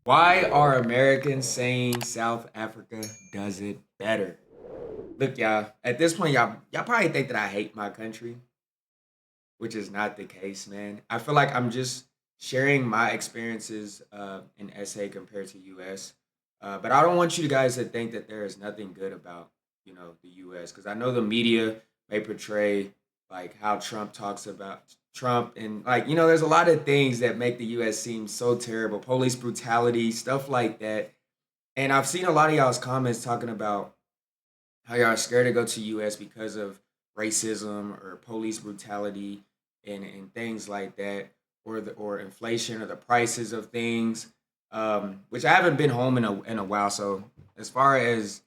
Why are Americans saying South Africa does it better? Look, y'all, at this point, y'all probably think that I hate my country, which is not the case, man. I feel like I'm just sharing my experiences in SA compared to US. But I don't want you guys to think that there is nothing good about, the US, because I know the media may portray like how Trump talks about Trump, and like, there's a lot of things that make the US seem so terrible, police brutality, stuff like that. And I've seen a lot of y'all's comments talking about how y'all are scared to go to US because of racism or police brutality and things like that, or inflation or the prices of things. Which I haven't been home in a while, so as far as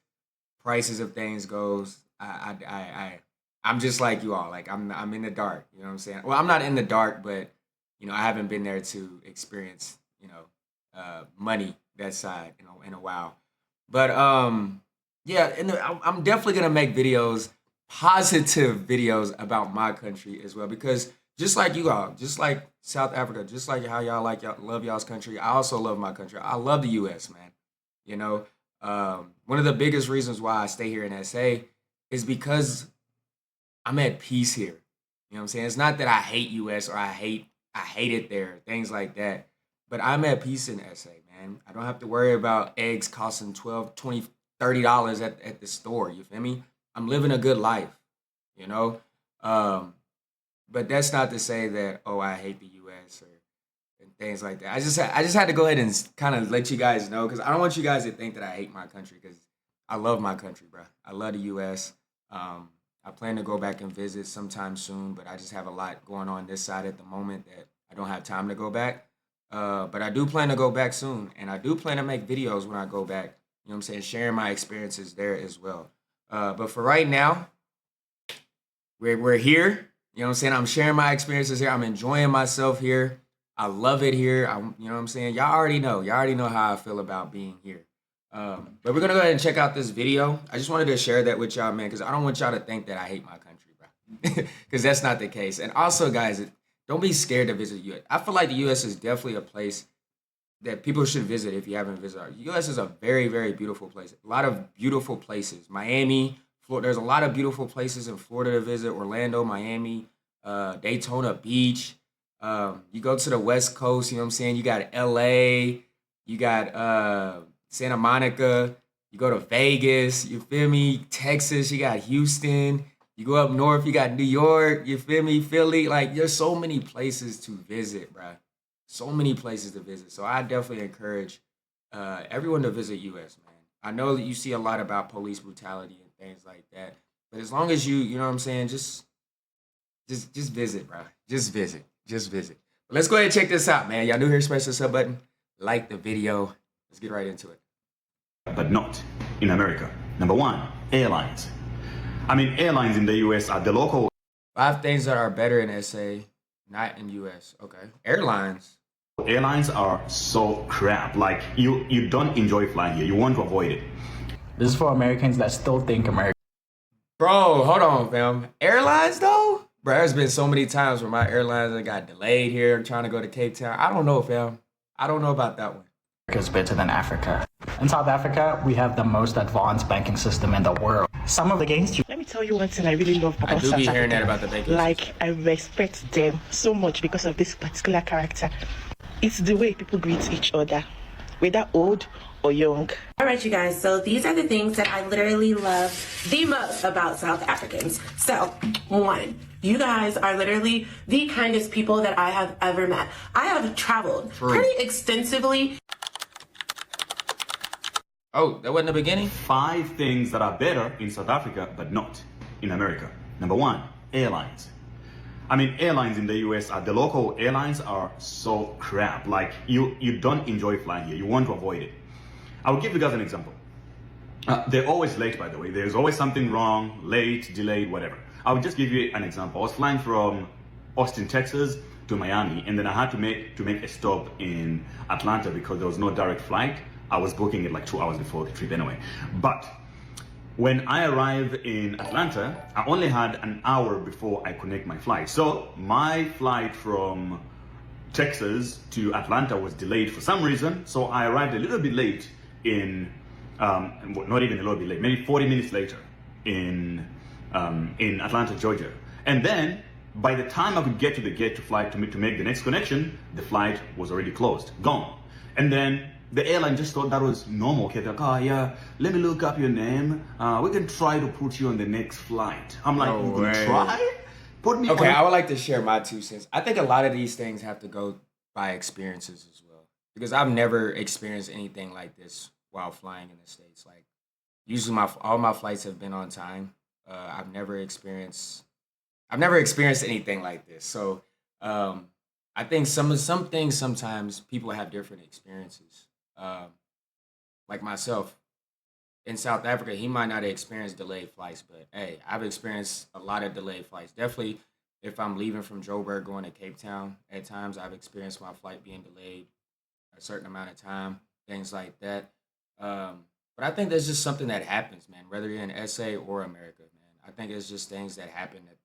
prices of things goes, I'm just like you all. Like I'm in the dark. You know what I'm saying? Well, I'm not in the dark, but I haven't been there to experience money that side in a while. But yeah, and I'm definitely gonna make videos, positive videos about my country as well, because just like you all, just like South Africa, just like how y'all love y'all's country, I also love my country. I love the U.S., man. You know, one of the biggest reasons why I stay here in SA is because I'm at peace here. You know what I'm saying? It's not that I hate US or I hate it there, things like that. But I'm at peace in SA, man. I don't have to worry about eggs costing 12, 20, $30 at the store. You feel me? I'm living a good life, you know? Um, but that's not to say that, oh, I hate the US or and things like that. I just had to go ahead and kind of let you guys know, because I don't want you guys to think that I hate my country, because I love my country, bro. I love the U.S. I plan to go back and visit sometime soon, but I just have a lot going on this side at the moment that I don't have time to go back. But I do plan to go back soon, and I do plan to make videos when I go back. You know what I'm saying? Sharing my experiences there as well. But for right now, we're here. You know what I'm saying? I'm sharing my experiences here. I'm enjoying myself here. I love it here. You know what I'm saying? Y'all already know. Y'all already know how I feel about being here. But we're gonna go ahead and check out this video. I just wanted to share that with y'all, man, because I don't want y'all to think that I hate my country, bro. Because that's not the case. And also, guys, don't be scared to visit US. I feel like the US is definitely a place that people should visit if you haven't visited. US is a very, very beautiful place. A lot of beautiful places. Miami, Florida. There's a lot of beautiful places in Florida to visit. Orlando, Miami, Daytona Beach. You go to the West Coast. You know what I'm saying? You got LA. You got Santa Monica. You go to Vegas. You feel me? Texas. You got Houston. You go up north. You got New York. You feel me? Philly. Like, there's so many places to visit, bruh. So many places to visit. So I definitely encourage everyone to visit US, man. I know that you see a lot about police brutality and things like that, but as long as you know what I'm saying, just visit, bro. Just visit. Just visit. But let's go ahead and check this out, man. Y'all new here, smash the sub button, like the video. Let's get right into it. But not in America. Number one, airlines. I mean, airlines in the US are the local 5 things that are better in SA, not in US. Okay. Airlines. airlines are so crap. Like you don't enjoy flying here. You want to avoid it. This is for Americans that still think America. Bro, hold on, fam. Airlines though? Bro, there's been so many times where my airlines that got delayed here trying to go to Cape Town. I don't know, fam. I don't know about that one. Is better than Africa. In South Africa, we have the most advanced banking system in the world. Some of the gains you Let me tell you one thing I really love I about do South be hearing that Africa. about the banking Like, I respect them so much because of this particular character. It's the way people greet each other, whether old or young. All right, you guys, so these are the things that I literally love the most about South Africans. So, one, you guys are literally the kindest people that I have ever met. I have traveled pretty extensively. Oh, that wasn't the beginning? 5 things that are better in South Africa, but not in America. Number one, airlines. I mean, airlines in the US are the local airlines are so crap. Like you don't enjoy flying here. You want to avoid it. I'll give you guys an example. They're always late, by the way. There's always something wrong, late, delayed, whatever. I'll just give you an example. I was flying from Austin, Texas to Miami, and then I had to make a stop in Atlanta because there was no direct flight. I was booking it like 2 hours before the trip anyway. But when I arrived in Atlanta, I only had an hour before I connect my flight. So my flight from Texas to Atlanta was delayed for some reason, so I arrived a little bit late in, not even a little bit late, maybe 40 minutes later in Atlanta, Georgia. And then by the time I could get to the gate to fly to make the next connection, the flight was already closed, gone. And then the airline just thought that was normal. Okay, they're like, oh yeah, let me look up your name. We can try to put you on the next flight. I'm like, No you way. can try? Put me Okay, on. I would like to share my 2 cents. I think a lot of these things have to go by experiences as well, because I've never experienced anything like this while flying in the States. Like, usually all my flights have been on time. I've never experienced anything like this. So I think some things sometimes people have different experiences. Um, like myself in South Africa, he might not have experienced delayed flights, but hey, I've experienced a lot of delayed flights. Definitely, if I'm leaving from Joburg going to Cape Town, at times I've experienced my flight being delayed a certain amount of time, things like that. But I think that's just something that happens, man. Whether you're in SA or America, man, I think it's just things that happen at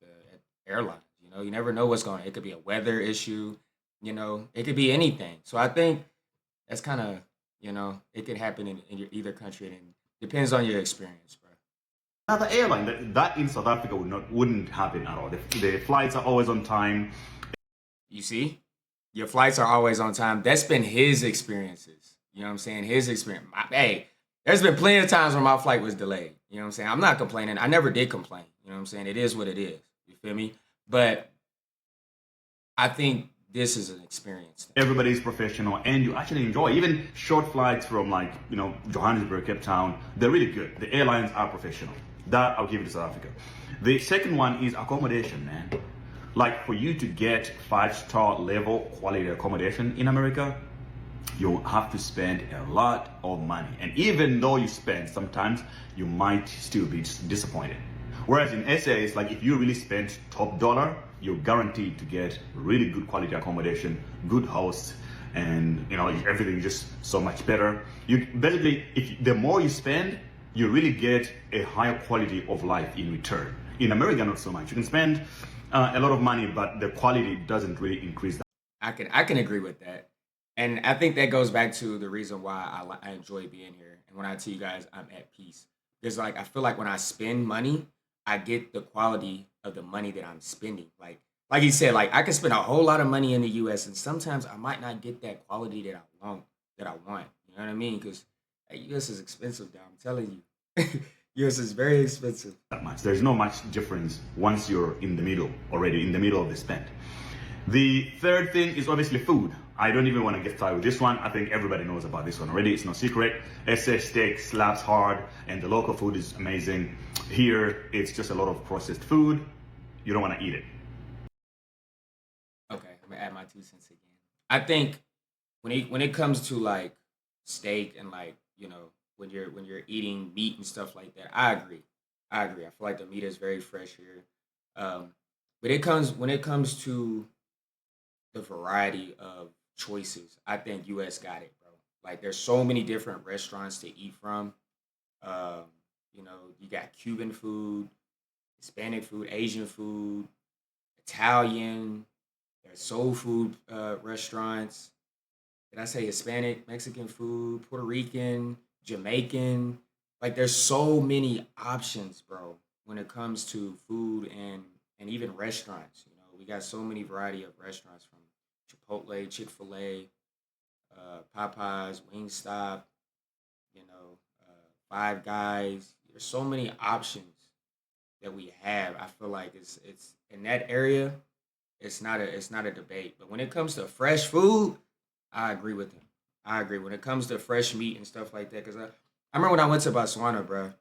airlines. You know, you never know what's going on. It could be a weather issue. You know, it could be anything. So I think that's kind of, it could happen in your either country, and it depends on your experience, bro. Another airline that in South Africa wouldn't happen at all. The flights are always on time. You see, your flights are always on time. That's been his experiences. You know what I'm saying? His experience. Hey, there's been plenty of times when my flight was delayed. You know what I'm saying? I'm not complaining. I never did complain. You know what I'm saying? It is what it is. You feel me? But I think this is an experience thing. Everybody's professional and you actually enjoy even short flights from Johannesburg, Cape Town. They're really good. The airlines are professional. That I'll give it to South Africa. The second one is accommodation, man. Like, for you to get 5-star level quality accommodation in America, you have to spend a lot of money. And even though you spend, sometimes you might still be disappointed. Whereas in SA, it's like if you really spend top dollar, you're guaranteed to get really good quality accommodation, good hosts, and everything is just so much better. You basically, the more you spend, you really get a higher quality of life in return. In America, not so much. You can spend a lot of money, but the quality doesn't really increase that. I can agree with that, and I think that goes back to the reason why I enjoy being here. And when I tell you guys I'm at peace, because like I feel like when I spend money, I get the quality of the money that I'm spending. Like he said, like I can spend a whole lot of money in the U.S. and sometimes I might not get that quality that I want. You know what I mean? Because U.S. is expensive, though. I'm telling you, U.S. is very expensive. That much. There's no much difference once you're in the middle, already in the middle of the spend. The third thing is obviously food. I don't even want to get started with this one. I think everybody knows about this one already. It's no secret. SA steak slaps hard and the local food is amazing. Here, it's just a lot of processed food. You don't want to eat it. Okay, I'm gonna add my 2 cents again. I think when it comes to like steak and like when you're eating meat and stuff like that, I agree. I agree. I feel like the meat is very fresh here. But when it comes to the variety of choices, I think US got it, bro. Like there's so many different restaurants to eat from. Um, you got Cuban food, Hispanic food, Asian food, Italian. There's soul food restaurants. Did I say Hispanic, Mexican food, Puerto Rican, Jamaican? Like there's so many options, bro, when it comes to food and even restaurants. We got so many variety of restaurants from Chipotle, Chick-fil-A, Popeyes, Wingstop, Five Guys. There's so many options that we have. I feel like it's in that area. It's not a debate. But when it comes to fresh food, I agree with him. I agree. When it comes to fresh meat and stuff like that, because I remember when I went to Botswana, bro,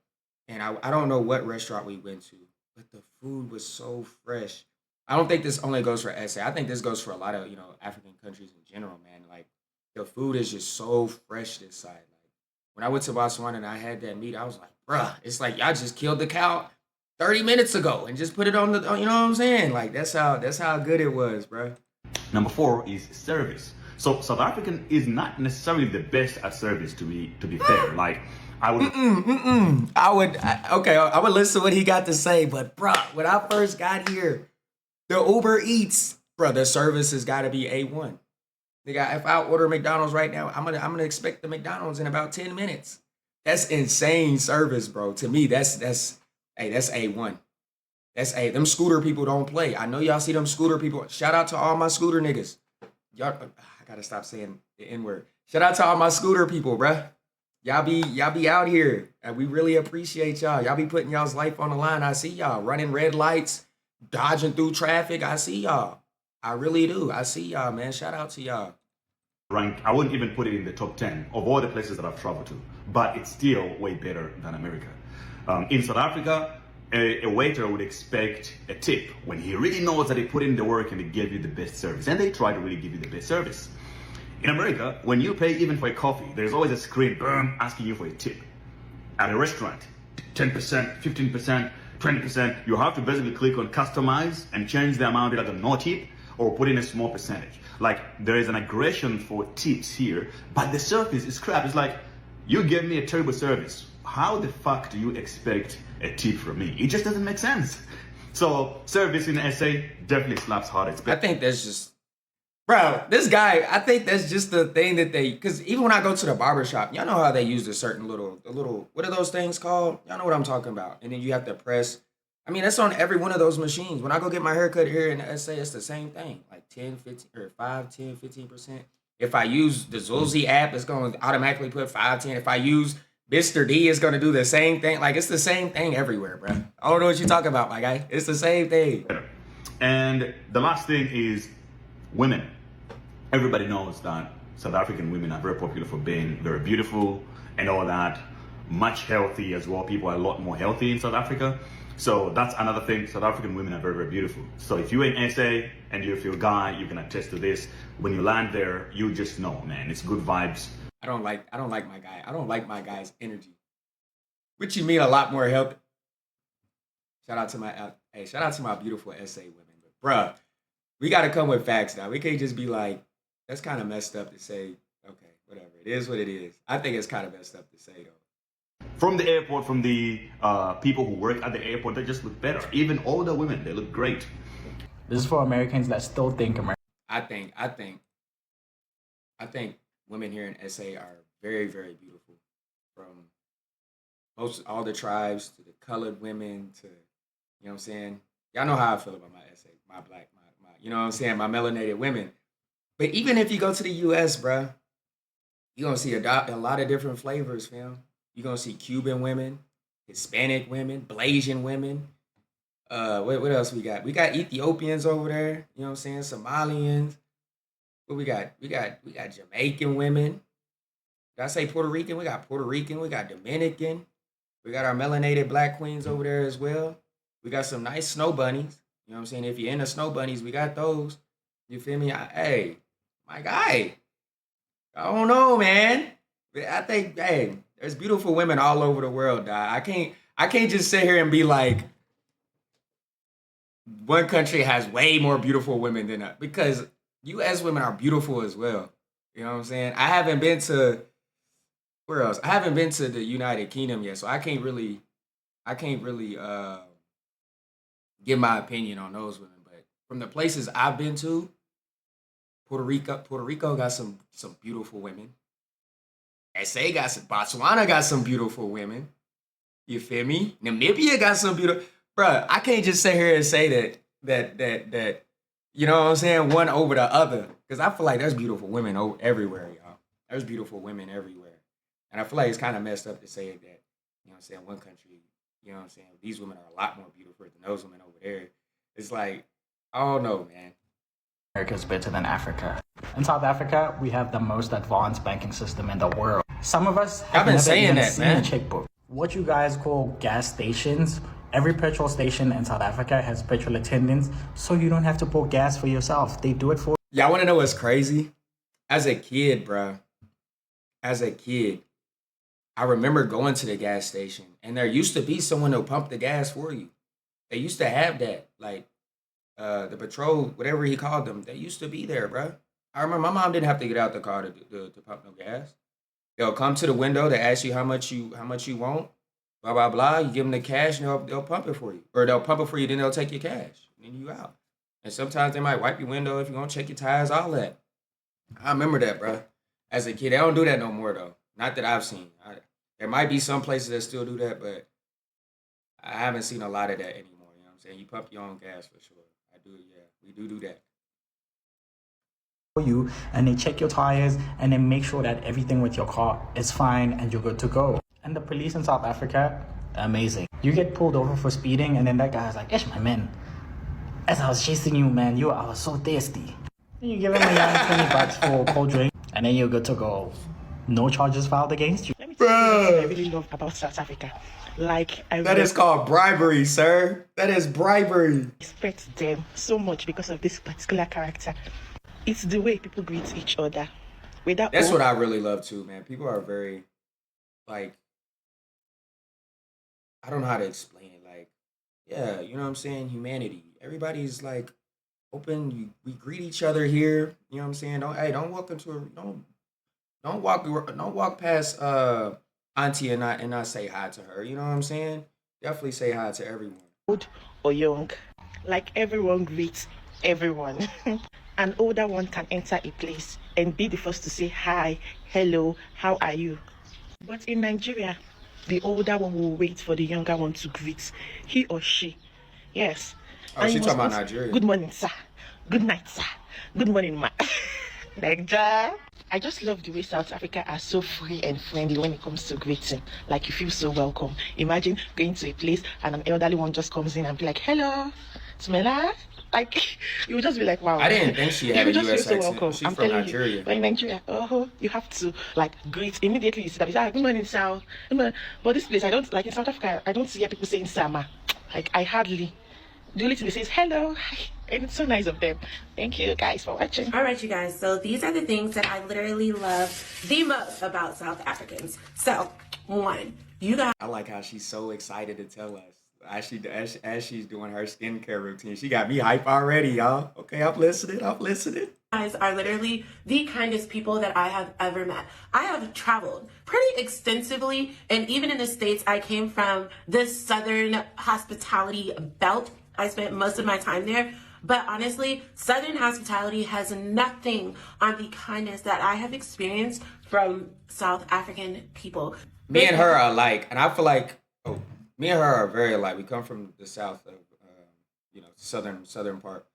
and I don't know what restaurant we went to, but the food was so fresh. I don't think this only goes for SA. I think this goes for a lot of African countries in general, man. Like the food is just so fresh this side. Like when I went to Botswana and I had that meat, I was like, bruh, it's like y'all just killed the cow 30 minutes ago and just put it on you know what I'm saying? Like that's how good it was, bruh. Number 4 is service. So South African is not necessarily the best at service, to be fair. Like I would. I would listen to what he got to say, but bruh, when I first got here, the Uber Eats, bruh, the service has got to be A1. Nigga, if I order McDonald's right now, I'm gonna expect the McDonald's in about 10 minutes. That's insane service, bro. To me, that's hey, that's A1. That's a them scooter people don't play. I know y'all see them scooter people. Shout out to all my scooter niggas. Y'all, I gotta stop saying the N word. Shout out to all my scooter people, bruh. Y'all be out here, and we really appreciate y'all. Y'all be putting y'all's life on the line. I see y'all running red lights, dodging through traffic. I see y'all. I really do. I see y'all, man. Shout out to y'all. Rank, I wouldn't even put it in the top 10 of all the places that I've traveled to, but it's still way better than America. In South Africa, a waiter would expect a tip when he really knows that he put in the work and they give you the best service, and they try to really give you the best service. In America, when you pay even for a coffee, there's always a screen, boom, asking you for a tip. At a restaurant, 10%, 15%, 20%, you have to basically click on customize and change the amount either to no tip or put in a small percentage. Like, there is an aggression for tips here, but the service is crap. It's like, you gave me a terrible service. How the fuck do you expect a tip from me? It just doesn't make sense. So, service in SA definitely slaps hard. I think that's just, bro, this guy, I think that's just the thing that they, because even when I go to the barbershop, y'all know how they use a certain little, what are those things called? Y'all know what I'm talking about. And then you have to press. I mean, that's on every one of those machines. When I go get my haircut here in the SA, it's the same thing. Like 10, 15, or 5, 10, 15%. If I use the Zulzi app, it's going to automatically put 5, 10. If I use Mr. D, it's going to do the same thing. Like, it's the same thing everywhere, bro. I don't know what you're talking about, my guy. It's the same thing. And the last thing is women. Everybody knows that South African women are very popular for being very beautiful and all that. Much healthy as well. People are a lot more healthy in South Africa. So that's another thing. South African women are very, very beautiful. So if you're in SA and you're a guy, you can attest to this. When you land there, you just know, man, it's good vibes. I don't like my guy. I don't like my guy's energy. What you mean a lot more healthy? Shout out to my beautiful SA women. But bruh, we gotta come with facts now. We can't just be like, that's kind of messed up to say, okay, whatever. It is what it is. I think it's kind of messed up to say though. From the airport, from the people who work at the airport, they just look better. Even older women, they look great. This is for Americans that still think America. I think women here in SA are very, very beautiful. From all the tribes to the colored women to, you know what I'm saying? Y'all know how I feel about my SA, my black, my you know what I'm saying, my melanated women. But even if you go to the US, bruh, you're gonna see a lot of different flavors, fam. You're gonna see Cuban women, Hispanic women, Blasian women. What else we got? We got Ethiopians over there, you know what I'm saying? Somalians. What we got? We got Jamaican women. Did I say Puerto Rican? We got Puerto Rican, we got Dominican. We got our melanated black queens over there as well. We got some nice snow bunnies. You know what I'm saying? If you're into snow bunnies, we got those. You feel me? Hey, my guy. I don't know, man. I think, hey, there's beautiful women all over the world, dog. I can't just sit here and be like, one country has way more beautiful women than us, because U.S. women are beautiful as well. You know what I'm saying? I haven't been to where else? I haven't been to the United Kingdom yet, so I can't really give my opinion on those women. But from the places I've been to, Puerto Rico got some beautiful women. SA got some, Botswana got some beautiful women. You feel me? Namibia got some beautiful, bruh. I can't just sit here and say that you know what I'm saying, one over the other, because I feel like there's beautiful women everywhere, y'all. There's beautiful women everywhere, and I feel like it's kind of messed up to say that. You know what I'm saying? One country, you know what I'm saying, these women are a lot more beautiful than those women over there. It's like, I don't know, man. America is better than Africa. In South Africa, we have the most advanced banking system in the world. Some of us have I've been never saying even that, seen man. a checkbook. What you guys call gas stations, every petrol station in South Africa has petrol attendants, so you don't have to pour gas for yourself. They do it for Y'all want to know what's crazy? As a kid, bruh, I remember going to the gas station, and there used to be someone to pump the gas for you. They used to have that, like, the patrol, whatever he called them, they used to be there, bruh. I remember my mom didn't have to get out the car to pump no gas. They'll come to the window, they ask you how much you want, blah blah blah. You give them the cash, and they'll pump it for you, or they'll pump it for you. Then they'll take your cash, and then you out. And sometimes they might wipe your window if you want to check your tires, all that. I remember that, bro. As a kid, they don't do that no more though. Not that I've seen. There might be some places that still do that, but I haven't seen a lot of that anymore. You know what I'm saying? You pump your own gas for sure. I do, yeah. We do that. For you, and they check your tires and they make sure that everything with your car is fine and you're good to go. And the police in South Africa, amazing. You get pulled over for speeding and then that guy's like, "Ish, my man, as I was chasing you, man, I was so thirsty." And you give him a young 20 bucks for a cold drink and then you're good to go. No charges filed against you. Let me tell you what I really love about South Africa. Like, That is called bribery, sir. That is bribery. respect them so much because of this particular character. It's the way people greet each other. That's what I really love too, man. People are very, like, I don't know how to explain it. Like, yeah, you know what I'm saying? Humanity. Everybody's like open. We greet each other here. You know what I'm saying? Don't walk into a don't walk past auntie and not say hi to her. You know what I'm saying? Definitely say hi to everyone. Old or young. Like, everyone greets everyone. An older one can enter a place and be the first to say hi, hello, how are you? But in Nigeria, the older one will wait for the younger one to greet he or she. Yes. Oh, And she you talking must about not- Nigeria. Good morning, sir. Good night, sir. Good morning, ma. Nigeria. I just love the way South Africa are so free and friendly when it comes to greeting. Like, you feel so welcome. Imagine going to a place and an elderly one just comes in and be like, "Hello, Smela." Like, you would just be like, wow. I didn't think she had You a would just US feel so accent. welcome. She's I'm from telling Nigeria. you. But in Nigeria, you have to, like, greet immediately. You see that. You say, "Good morning, sir." Good morning. But this place, I don't, like in South Africa, I don't hear people saying "sama." Like, I hardly. The only thing they say is "hello." Hi. And it's so nice of them. Thank you guys for watching. All right, you guys. So these are the things that I literally love the most about South Africans. So, one, you guys I like how she's so excited to tell us. As she's doing her skincare routine. She got me hype already, y'all. Okay, I'm listening. are literally the kindest people that I have ever met. I have traveled pretty extensively, and even in the States, I came from the Southern hospitality belt. I spent most of my time there. But honestly, Southern hospitality has nothing on the kindness that I have experienced from South African people. Me and her are alike, and I feel like me and her are very alike. We come from the south of southern part,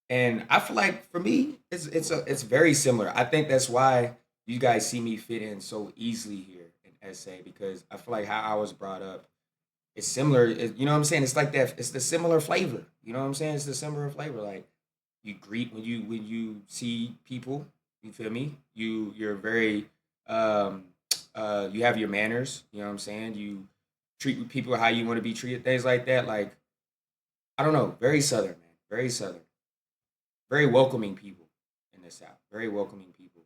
and I feel like for me it's very similar. I think that's why you guys see me fit in so easily here in SA, because I feel like how I was brought up it's similar. You know what I'm saying? It's like that. It's the similar flavor. You know what I'm saying? It's the similar flavor. Like, you greet when you see people. You feel me? You're very you have your manners. You know what I'm saying? You treat people how you want to be treated. Things like that. Like, I don't know. Very southern, man. Very southern. Very welcoming people in the South. Very welcoming people.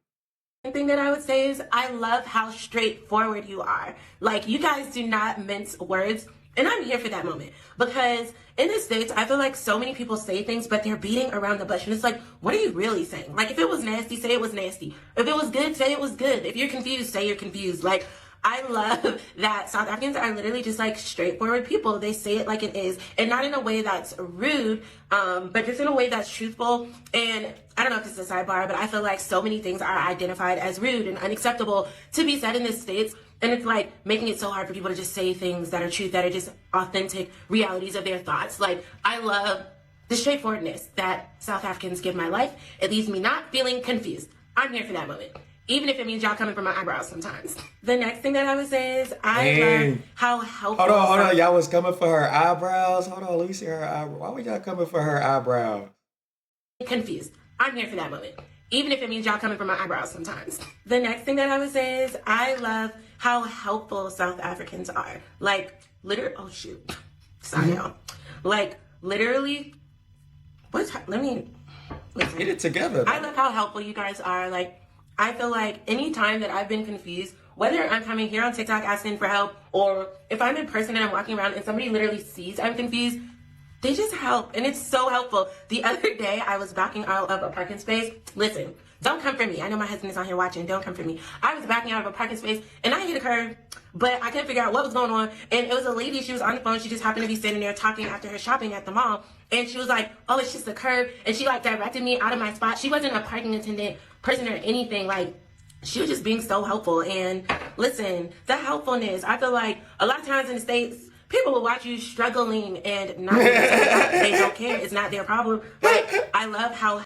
One thing that I would say is I love how straightforward you are. Like, you guys do not mince words. And I'm here for that moment, because in the States, I feel like so many people say things, but they're beating around the bush. And it's like, what are you really saying? Like, if it was nasty, say it was nasty. If it was good, say it was good. If you're confused, say you're confused. Like, I love that South Africans are literally just like straightforward people. They say it like it is, and not in a way that's rude, but just in a way that's truthful. And I don't know if this is a sidebar, but I feel like so many things are identified as rude and unacceptable to be said in the States. And it's like making it so hard for people to just say things that are truth, that are just authentic realities of their thoughts. Like, I love the straightforwardness that South Africans give my life. It leaves me not feeling confused. I'm here for that moment, even if it means y'all coming for my eyebrows sometimes. The next thing that I would say is I love how helpful. Hold on. Y'all was coming for her eyebrows. Hold on, let me see her eyebrows. Why were y'all coming for her eyebrows? Confused. I'm here for that moment, even if it means y'all coming for my eyebrows sometimes. The next thing that I would say is I love how helpful South Africans are. Like, literally, oh shoot, sorry y'all. Like, literally, let me listen. Get it together. I love how helpful you guys are. Like, I feel like any time that I've been confused, whether I'm coming here on TikTok asking for help, or if I'm in person and I'm walking around and somebody literally sees I'm confused, they just help, and it's so helpful. The other day, I was backing out of a parking space. Listen, don't come for me. I know my husband is on here watching. Don't come for me. I was backing out of a parking space, and I hit a curve, but I couldn't figure out what was going on. And it was a lady. She was on the phone. She just happened to be sitting there talking after her shopping at the mall. And she was like, oh, it's just a curve. And she like directed me out of my spot. She wasn't a parking attendant person or anything. Like, she was just being so helpful. And listen, that helpfulness, I feel like a lot of times in the States, people will watch you struggling and not they don't care. It's not their problem. Like, I love how...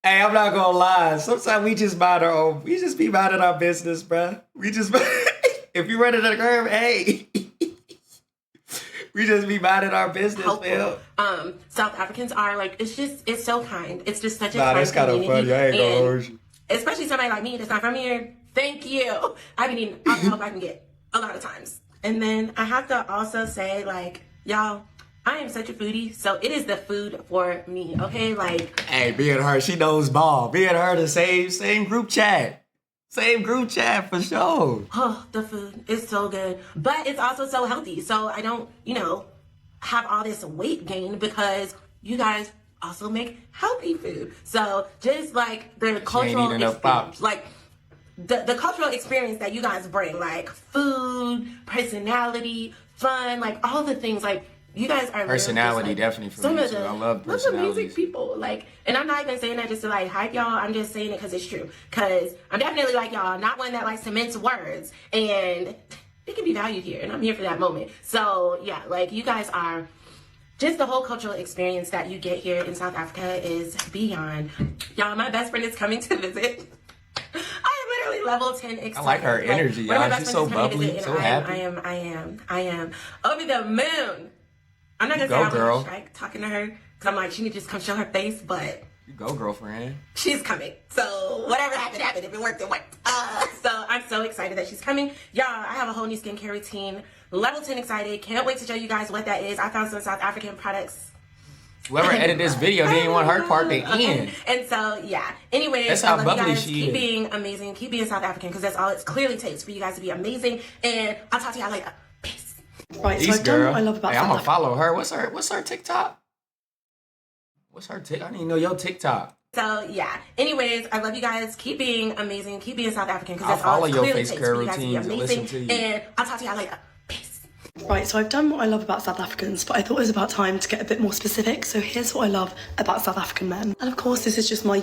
Hey, I'm not gonna lie. Sometimes we just mind our own. We just be minding our business, bruh. We just... If you run into the curve, hey... We just be minding our business, man. South Africans are like, it's so kind. It's just such a Nah, kind that's kind of community. funny. I ain't gonna hold you. Especially somebody like me that's not from here. Thank you. I've been eating all the help I can get a lot of times. And then I have to also say, like, y'all, I am such a foodie, so it is the food for me, okay? Like, hey, me and her, she knows ball. Me and her, the same group chat. Same group chat for sure. oh, the food is so good. But it's also so healthy. So I don't, have all this weight gain because you guys also make healthy food. So just like the cultural experience, like the cultural experience that you guys bring, like food, personality, fun, like all the things, like you guys are personality like, definitely for some me of too. the I love most personalities. amazing people. Like, and I'm not even saying that just to like hype y'all. I'm just saying it because it's true. Because I'm definitely like y'all, not one that likes to mince words, and it can be valued here, and I'm here for that moment. So yeah, like you guys are. Just the whole cultural experience that you get here in South Africa is beyond. Y'all, my best friend is coming to visit. I am literally level 10 excited. I like her energy, one of my y'all. best She's so friends is coming to bubbly, visit, so and happy. I am over the moon. I'm not gonna say go, I'm girl. on strike talking to her because I'm like, she need to just come show her face, but You go, girlfriend. she's coming. So whatever happened, happened. If it worked, it worked. So I'm so excited that she's coming. Y'all, I have a whole new skincare routine. Level 10 excited. Can't wait to show you guys what that is. I found some South African products. Whoever edited this video didn't want her part to end. And so, yeah. Anyways, That's how I love you bubbly guys. she Keep is. being amazing. Keep being South African because that's all it clearly takes for you guys to be amazing. And I'll talk to y'all later. Peace. Right, so Peace, I've done girl. what I love about Hey, I'm South gonna Africa. follow her. What's her TikTok? What's her TikTok? I didn't even know your TikTok. So, yeah. Anyways, I love you guys. Keep being amazing. Keep being South African because I'll that's all follow it your clearly face takes care for you guys to be routines and amazing. listen to you. And I'll talk to y'all later. Peace. Right, so I've done what I love about South Africans, but I thought it was about time to get a bit more specific. So here's what I love about South African men. And of course, this is just my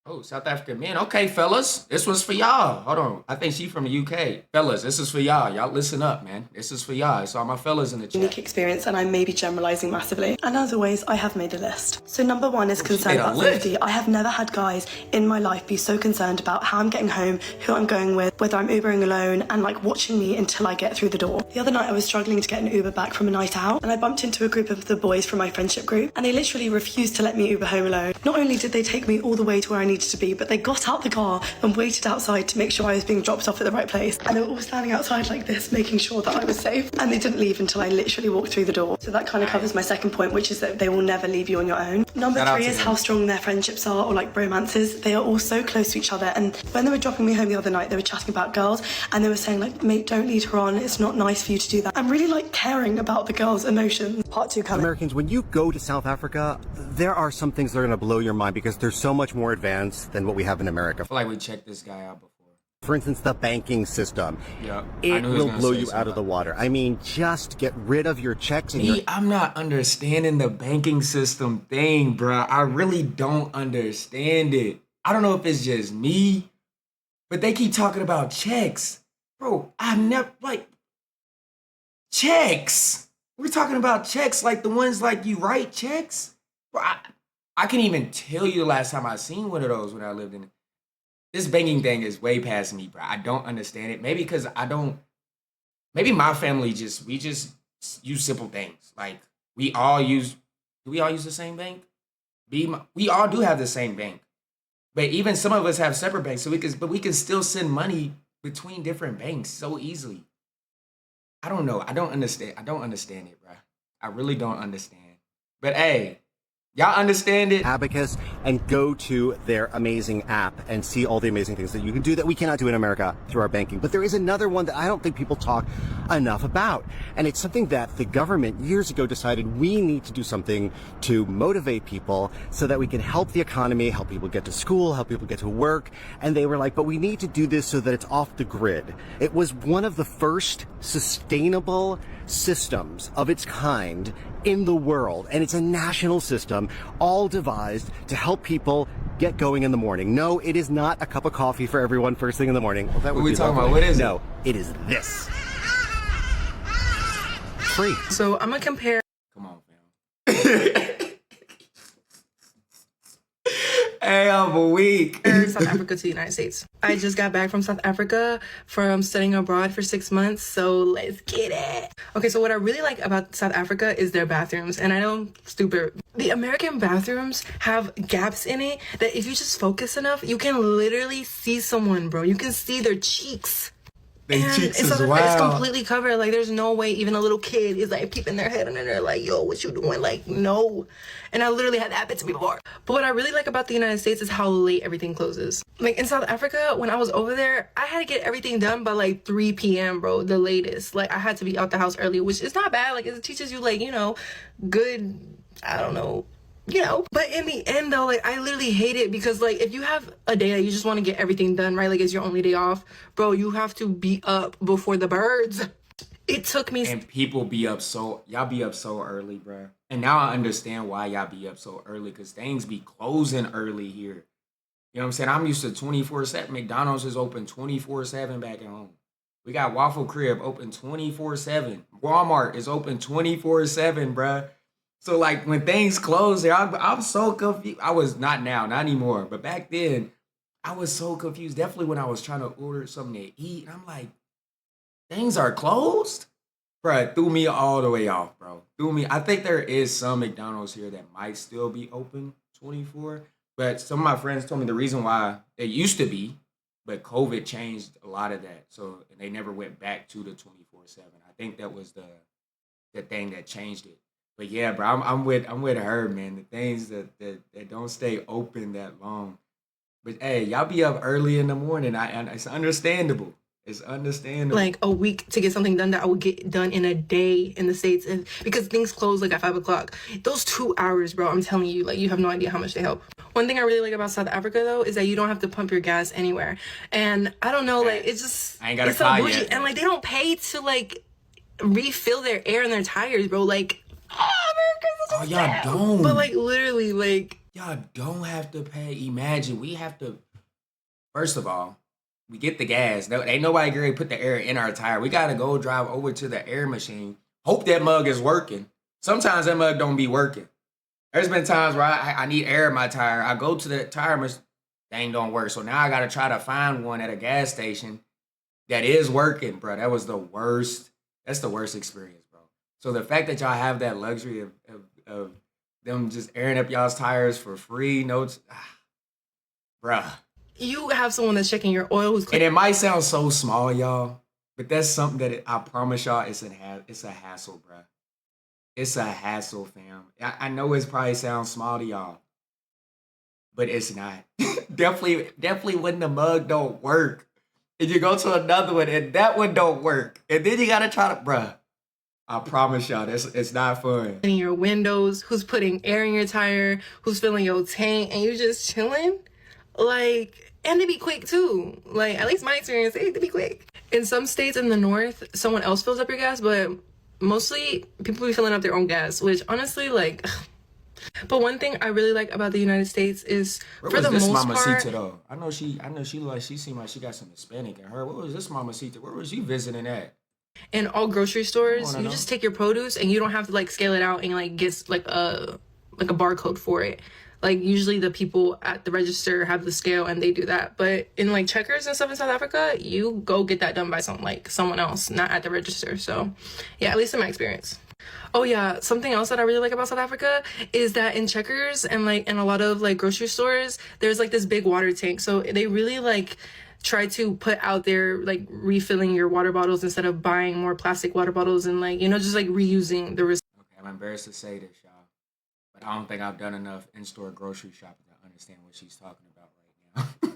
Oh, South African men. Okay, fellas. This was for y'all. Hold on. I think she from the UK. Fellas, this is for y'all. Y'all listen up, man. This is for y'all. It's all my fellas in the unique chat. experience, and I may be generalizing massively. And as always, I have made a list. So number one is concern made a about list? safety. I have never had guys in my life be so concerned about how I'm getting home, who I'm going with, whether I'm Ubering alone, and like watching me until I get through the door. The other night I was struggling to get an Uber back from a night out, and I bumped into a group of the boys from my friendship group, and they literally refused to let me Uber home alone. Not only did they take me all the way to where I needed to be, but they got out the car and waited outside to make sure I was being dropped off at the right place. And they were all standing outside like this, making sure that I was safe. And they didn't leave until I literally walked through the door. So that kind of covers my second point, which is that they will never leave you on your own. Number Shout out three to is them. how strong their friendships are, or like romances. They are all so close to each other. And when they were dropping me home the other night, they were chatting about girls, and they were saying like, mate, don't lead her on. It's not nice for you to do that. I'm really like caring about the girls' emotions. Part two coming. Americans, when you go to South Africa, there are some things that are going to blow your mind because they're so much more advanced than what we have in America. I feel like we checked this guy out before. For instance, the banking system. Yeah, I It knew he was will gonna blow say you something out of the about water. I mean, just get rid of your checks and your... Me, I'm not understanding the banking system thing, bruh. I really don't understand it. I don't know if it's just me, but they keep talking about checks. Bro, I've never, like, checks. We're talking about checks like the ones like you write checks. Bro, I can't even tell you the last time I seen one of those when I lived in it. This banking thing is way past me, bro. I don't understand it. Maybe because I don't, maybe my family we just use simple things. Like do we all use the same bank? We all do have the same bank. But even some of us have separate banks, so we can still send money between different banks so easily. I don't know. I don't understand it, bro. I really don't understand. But hey, Y'all understand it? Abacus and go to their amazing app and see all the amazing things that you can do that we cannot do in America through our banking. But there is another one that I don't think people talk enough about. And it's something that the government years ago decided we need to do something to motivate people so that we can help the economy, help people get to school, help people get to work. And they were like, but we need to do this so that it's off the grid. It was one of the first sustainable systems of its kind in the world, and it's a national system all devised to help people get going in the morning. No, it is not a cup of coffee for everyone first thing in the morning. Well, that would What we be talking lovely. about? What is it? No, it is this. Free. So I'm gonna compare Come on, fam. Hey, I'm weak. South Africa to the United States. I just got back from South Africa from studying abroad for 6 months, so let's get it. Okay, so what I really like about South Africa is their bathrooms, and I know, stupid. The American bathrooms have gaps in it that if you just focus enough, you can literally see someone, bro. You can see their cheeks. They And cheeks in is South Africa, it's wild. completely covered. Like, there's no way even a little kid is like peeping their head and they're like, yo, what you doing? Like, no. And I literally had that happen to me before. But what I really like about the United States is how late everything closes. Like, in South Africa, when I was over there, I had to get everything done by like 3 p.m., bro, the latest. Like, I had to be out the house early, which is not bad. Like, it teaches you, like, you know, good, I don't know, you know. But in the end, though, like, I literally hate it because, like, if you have a day that you just want to get everything done, right, like it's your only day off, bro, you have to be up before the birds. It took me And people be up y'all be up so early, bruh. And now I understand why y'all be up so early, because things be closing early here. You know what I'm saying? I'm used to 24/7. McDonald's is open 24/7 back at home. We got Waffle Crib open 24/7. Walmart is open 24/7, bruh. So like when things close there, I'm so confused. I was not now, not anymore. But back then, I was so confused. Definitely when I was trying to order something to eat. And I'm like, things are closed? Bruh, it threw me all the way off, bro. Threw me. I think there is some McDonald's here that might still be open 24. But some of my friends told me the reason why it used to be, but COVID changed a lot of that. So and they never went back to the 24/7. I think that was the thing that changed it. But yeah, bro, I'm with her, man. The things that don't stay open that long. But hey, y'all be up early in the morning. And it's understandable. It's understandable. like a week to get something done that I would get done in a day in the States, and because things close like at 5 o'clock. Those 2 hours, bro, I'm telling you, like, you have no idea how much they help. One thing I really like about South Africa, though, is that you don't have to pump your gas anywhere. And I don't know, like, it's just, I ain't got a it's so car bougie. yet. And like, they don't pay to like refill their air in their tires, bro. Like, Americans, Oh, y'all don't. but like literally, like, Y'all don't have to pay. Imagine we have to. First of all, we get the gas. No, ain't nobody going to put the air in our tire. We got to go drive over to the air machine. Hope that mug is working. Sometimes that mug don't be working. There's been times where I need air in my tire. I go to the tire machine. Thing don't work. So now I got to try to find one at a gas station that is working, bro. That was the worst. That's the worst experience, bro. So the fact that y'all have that luxury of them just airing up y'all's tires for free, bruh. you have someone that's checking your oil who's And it might sound so small, y'all, but that's something that I promise y'all, it's a hassle, bruh. It's a hassle, fam. I know it probably sounds small to y'all, but it's not. definitely when the mug don't work, and you go to another one and that one don't work, and then you gotta try to, bruh. I promise y'all, it's not fun. in your windows, who's putting air in your tire, who's filling your tank, and you just chilling. Like, and they be quick too. Like, at least my experience, they be quick. In some states in the north, someone else fills up your gas, but mostly people be filling up their own gas, which honestly, like, but one thing I really like about the United States is, Where for was the this most Mamacita part, though? I know she seemed like she got some Hispanic in her. What was this Mamacita? Where was she visiting at? in all grocery stores, wanna you know. just take your produce and you don't have to like scale it out and like get like a barcode for it. Like, usually the people at the register have the scale and they do that. But in like Checkers and stuff in South Africa, you go get that done by someone else, not at the register. So yeah, at least in my experience. Oh yeah, something else that I really like about South Africa is that in Checkers and like in a lot of like grocery stores, there's like this big water tank. So they really like try to put out there like refilling your water bottles instead of buying more plastic water bottles and like, you know, just like reusing the Okay, I'm embarrassed to say this, y'all, but I don't think I've done enough in-store grocery shopping to understand what she's talking about right now.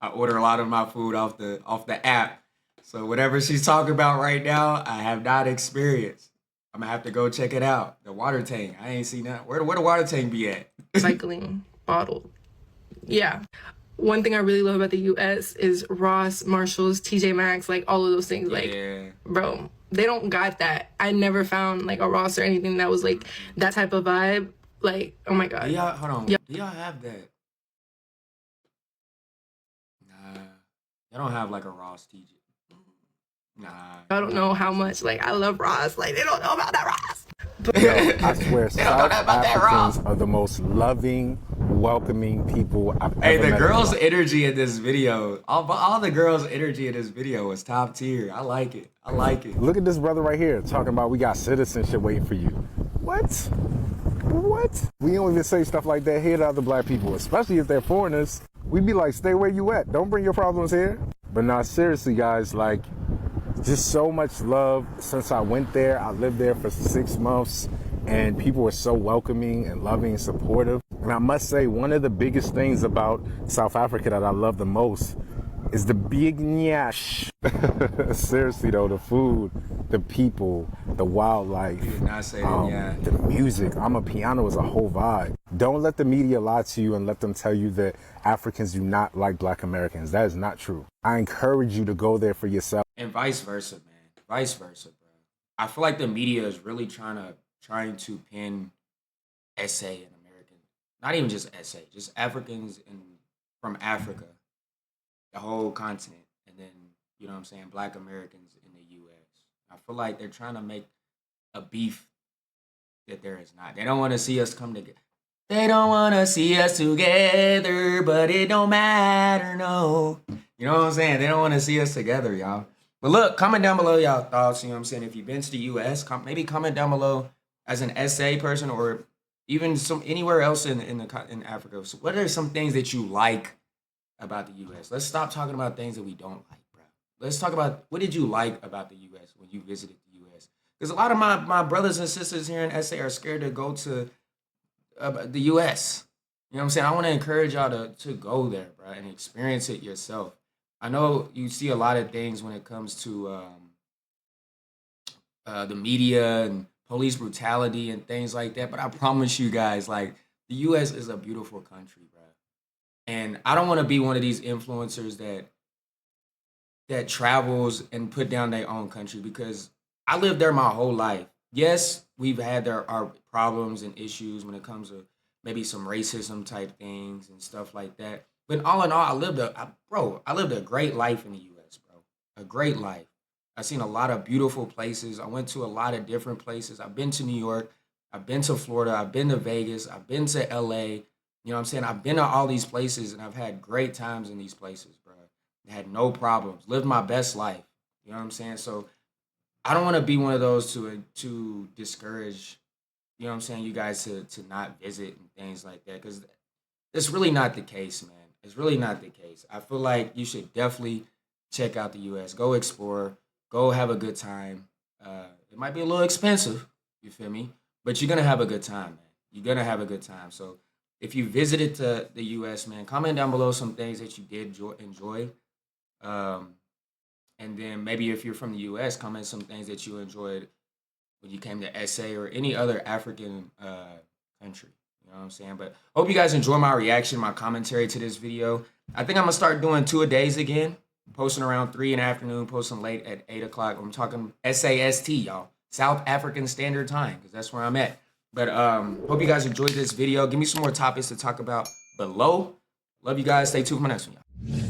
I order a lot of my food off the app. So whatever she's talking about right now, I have not experienced. I'm gonna have to go check it out. The water tank. I ain't seen that. Where the water tank be at? Recycling bottle. Yeah. One thing I really love about the US is Ross, Marshalls, TJ Maxx, like all of those things. Like, bro, they don't got that. I never found like a Ross or anything that was like that type of vibe. Like, oh my God. Yeah, hold on. Yeah. Do y'all have that? Nah. They don't have like a Ross TJ. Nah. I don't know how much. Like, I love Ross. Like, they don't know about that Ross. Yo, I swear, South Africans are the most loving, welcoming people I've ever met. Hey, the in girls' my life. energy in this video, all the girls' energy in this video was top tier. I like it. I like it. Look at this brother right here talking about we got citizenship waiting for you. What? What? We don't even say stuff like that here to other black people, especially if they're foreigners. We be like, stay where you at. Don't bring your problems here. But not seriously, guys, like, just so much love. Since I went there, I lived there for 6 months, and people were so welcoming and loving and supportive. And I must say, one of the biggest things about South Africa that I love the most is the big nyash. Seriously though, the food, the people, the wildlife, You did not say that, yeah. the music. I'm a piano is a whole vibe. Don't let the media lie to you and let them tell you that Africans do not like black Americans. That is not true. I encourage you to go there for yourself. And vice versa, man. Vice versa, bro. I feel like the media is really trying to pin SA in American, not even just SA, just Africans from Africa, the whole continent, and then you know what I'm saying, Black Americans in the U.S. I feel like they're trying to make a beef that there is not. They don't want to see us come together. They don't want to see us together, but it don't matter, no. You know what I'm saying? They don't want to see us together, y'all. But look, comment down below y'all thoughts, you know what I'm saying? If you've been to the U.S., maybe comment down below as an SA person or even anywhere else in Africa. So what are some things that you like about the U.S.? Let's stop talking about things that we don't like, bro. Let's talk about what did you like about the U.S. when you visited the U.S.? Because a lot of my brothers and sisters here in SA are scared to go to the U.S. You know what I'm saying? I want to encourage y'all to go there, bro, and experience it yourself. I know you see a lot of things when it comes to the media and police brutality and things like that, but I promise you guys, like, the U.S. is a beautiful country, bro. And I don't want to be one of these influencers that travels and put down their own country, because I lived there my whole life. Yes, we've had our problems and issues when it comes to maybe some racism type things and stuff like that. But all in all, I lived a great life in the U.S., bro. A great life. I've seen a lot of beautiful places. I went to a lot of different places. I've been to New York. I've been to Florida. I've been to Vegas. I've been to L.A. You know what I'm saying? I've been to all these places, and I've had great times in these places, bro. I had no problems. Lived my best life. You know what I'm saying? So I don't want to be one of those to discourage, you know what I'm saying, you guys to not visit and things like that, because it's really not the case, man. It's really not the case. I feel like you should definitely check out the U.S. Go explore. Go have a good time. It might be a little expensive, you feel me? But you're going to have a good time, man. You're going to have a good time. So if you visited the U.S., man, comment down below some things that you did enjoy. And then maybe if you're from the U.S., comment some things that you enjoyed when you came to SA or any other African country. You know what I'm saying? But hope you guys enjoy my reaction, my commentary to this video. I think I'm going to start doing 2 a days again. Posting around 3 in the afternoon, posting late at 8 o'clock. I'm talking SAST, y'all. South African Standard Time, because that's where I'm at. But hope you guys enjoyed this video. Give me some more topics to talk about below. Love you guys. Stay tuned for my next one, y'all.